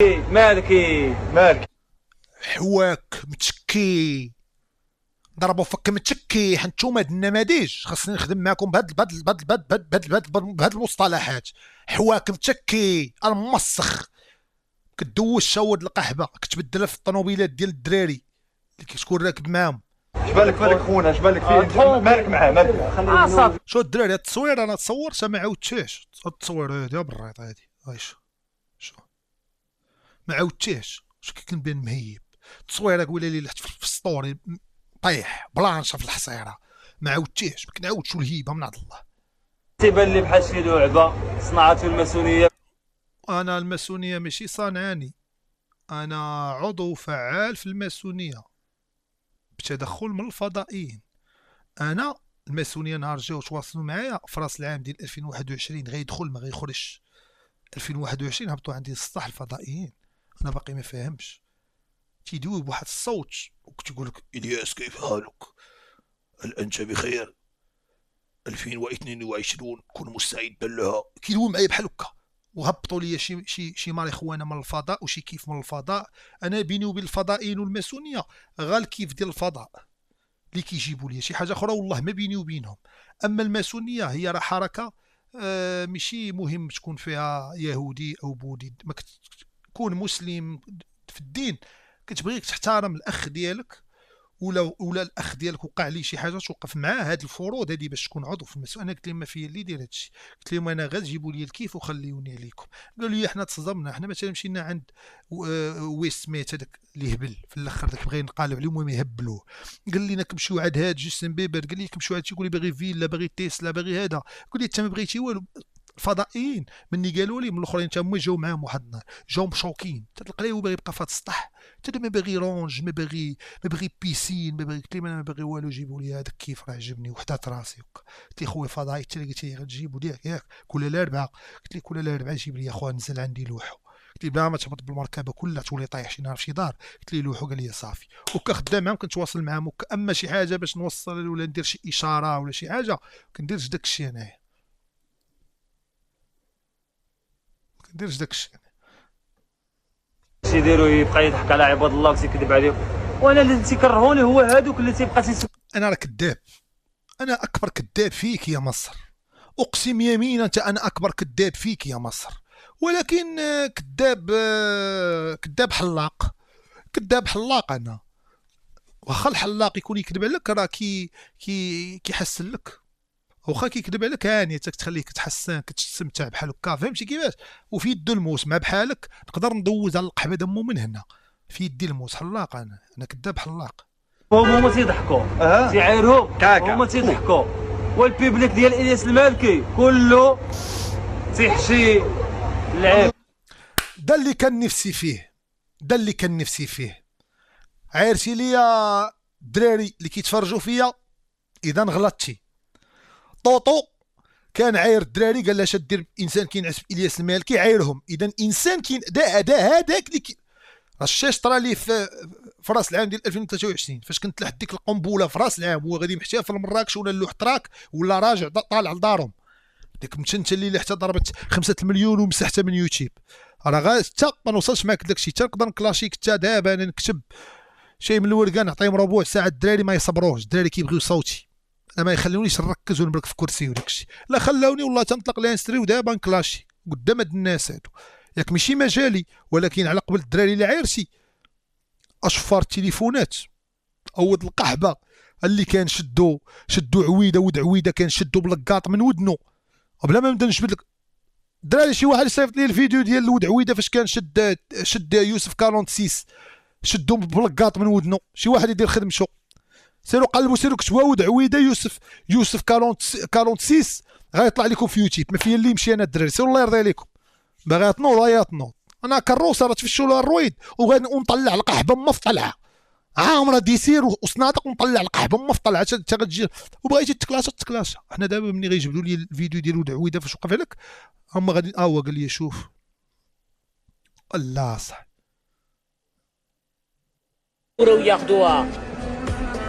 مالك حواك متشكي ضربوا فك متشكي. حنتوما هاد النماذج خاصني نخدم معكم بهاد المصطلحات. حواك متشكي المسخ كدوش شاود القحبه كتبدلها في الطوموبيلات ديال الدراري اللي كتكون راكب معاهم. مالك خونا مالك فيه مالك معاه صافي شو الدراري. هاد التصوير انا تصورتها ما عاودتهاش. هاد التصوير هادي بالريط هادي شو ما عاودتهاش. شو كنبان مهيب. التصويره ولا لي لحت في السطوري طيح بلانشا في الحصيره ما عاودتيهش. ما كنعاودش الهيبه من عند الله. تيبان لي بحال شي لعبه صنعته الماسونيه. انا الماسونيه ماشي صانعاني، انا عضو فعال في الماسونيه بتدخل من الفضائيين. انا الماسونيه نهار جاو تواصلوا معايا في راس العام ديال 2021 غيدخل ما غيخرجش. 2021 هبطوا عندي السطح الفضائيين. انا باقي ما فاهمش. تيدوي بواحد الصوت وكتقول لك الياس كيف حالك؟ هل انت بخير؟ 2022 كون مستعدا لها. كيدوي معايا بحال هكا وهبطوا لي شي ماريخوانا من الفضاء وشي كيف من الفضاء. انا بيني وبين الفضائيين والماسونيه غير الكيف ديال الفضاء اللي كيجيبوا لي. شي حاجه اخرى والله ما بيني وبينهم. اما الماسونيه هي راه حركه ماشي مهم تكون فيها يهودي او بوذي. ما كون مسلم في الدين كتبغيك تحترم الاخ ديالك ولا الاخ ديالك وقع ليه شي حاجه توقف معاه. هاد الفروض هادي باش تكون عضو في المسؤول. انا قلت لهم ما فيا اللي يدير هادشي. قلت لهم انا غير جيبوا لي الكيف وخليوني عليكم. قالوا لي احنا تصدمنا. احنا مثلا مشينا عند ويست سميت هذاك اللي هبل في الاخر داك بغى ينقالب عليهم وما يهبلوه. قال لنا كنمشيو عند هاد جيستن بيبر. قال لي كنمشيو عند تيقول لي باغي فيلا باغي تيسلا باغي هذا. قال لي انت ما بغيتي والو. الفضائيين مني قالوا لي من الاخرين تا هما جاو معاهم واحد النهار جاو مشوكين. تلقى باغي يبقى في هذا السطح. حتى ما باغي رونج ما باغي بيسين ما باغي. قلت لهم انا ما باغي والو. جيبوا لي هذاك كيف راه عجبني وحدات راسي هكا. قلت لي خويا فضائي حتى اللي قلت لي غتجيبوا ليه ياك كل الاربعاء. قلت لك كل الاربعاء جيب لي اخويا نزل عندي لوحو. قلت لي بلا ما تهبط بالمركبه كلها تولي طايح شي نهار في شي دار. قلت لي لوحو. قال لي صافي وكا خدام معاهم كنتواصل معاهم وكا. اما شي حاجه باش نوصل ولا ندير شي اشاره ولا شي حاجه كنديرش داك الشيء انايا. كنديرش داك الشيء. تيديرو يبقى يضحك على عباد الله وتيكذب عليهم. وانا اللي تيكرهوني هو هادوك اللي تيبقى انا راه كذاب. انا اكبر كذاب فيك يا مصر. اقسم يمينا انت انا اكبر كذاب فيك يا مصر. ولكن كذاب حلاق. كذاب حلاق انا. واخا الحلاق يكون يكذب عليك راه كيحسن لك. واخا كيكذب عليك هاني تخليك تحسن كتستمتع بحال هكا. فهمتي كيفاش؟ وفي يدو الموس مع بحالك نقدر ندوز على القحبه دمو من هنا. في يدي الموس حلاق. انا كذاب حلاق. هما تيضحكوا تيعايرهم هما تيضحكوا. والبيبليك ديال الياس المالكي كله تيحشي اللعب. ده اللي كان نفسي فيه. عايرتي ليا الدراري اللي كيتفرجوا فيا اذا غلطتي. طوطو كان عاير الدراري قال لاش دير انسان كينعس الياس المالكي عايرهم. اذا انسان كين هذاك اللي الشاش طرا ليه في راس العام ديال 2023 فاش كنت لحد ديك القنبله في راس العام وهو غادي محتفل مراكش ولا اللوح تراك ولا راجع طالع لدارهم. ديك مشنته اللي حتى ضربت 5 مليون ومسحتها من يوتيوب. راه غير حتى ما نوصلش معاك داكشي. حتى نقدر نكلاشيك حتى دابا انا نكتب شي من الورقه نعطيهم ربع ساعه. الدراري ما يصبروش. الدراري كيبغيو صوتي. انا ما يخلونيش نركز ونبرك في كرسي وداكشي. لا خلاوني والله تنطلق لانستري ودابا نكلاشي قدام هاد الناس هادو. ياك ماشي مجالي ولكن على قبل الدراري اللي عايرتي اشفار التليفونات اود القحبه اللي كان شدو عويده ود عويده كان شدو بلقاط من ودنو بلا ما نبدا نجبد لك. الدراري شي واحد صيفط لي الفيديو ديال ود عويده فاش كان شد يوسف 46 شدو بلقاط من ودنو. شي واحد يدير خدمته. سيروا قلبوا سيروا كتبوا ود عويده يوسف 46 غيطلع لكم في يوتيوب. ما فيا اللي يمشي انا الدراري. سيروا الله يرضي عليكم. باغي تنوض تنوض. انا كروسه راه تفشوا لها الرويد ونطلع القحبه مفطلعه عامره ديسير وصنادق ونطلع القحبه مفطلعه حتى غتجي. وبغيتي تكلاشا. حنا دابا ملي غيجبدوا لي الفيديو ديال ود عويده فاش وقف لك هما غادي هو قال لي شوف الله صح وياخذوها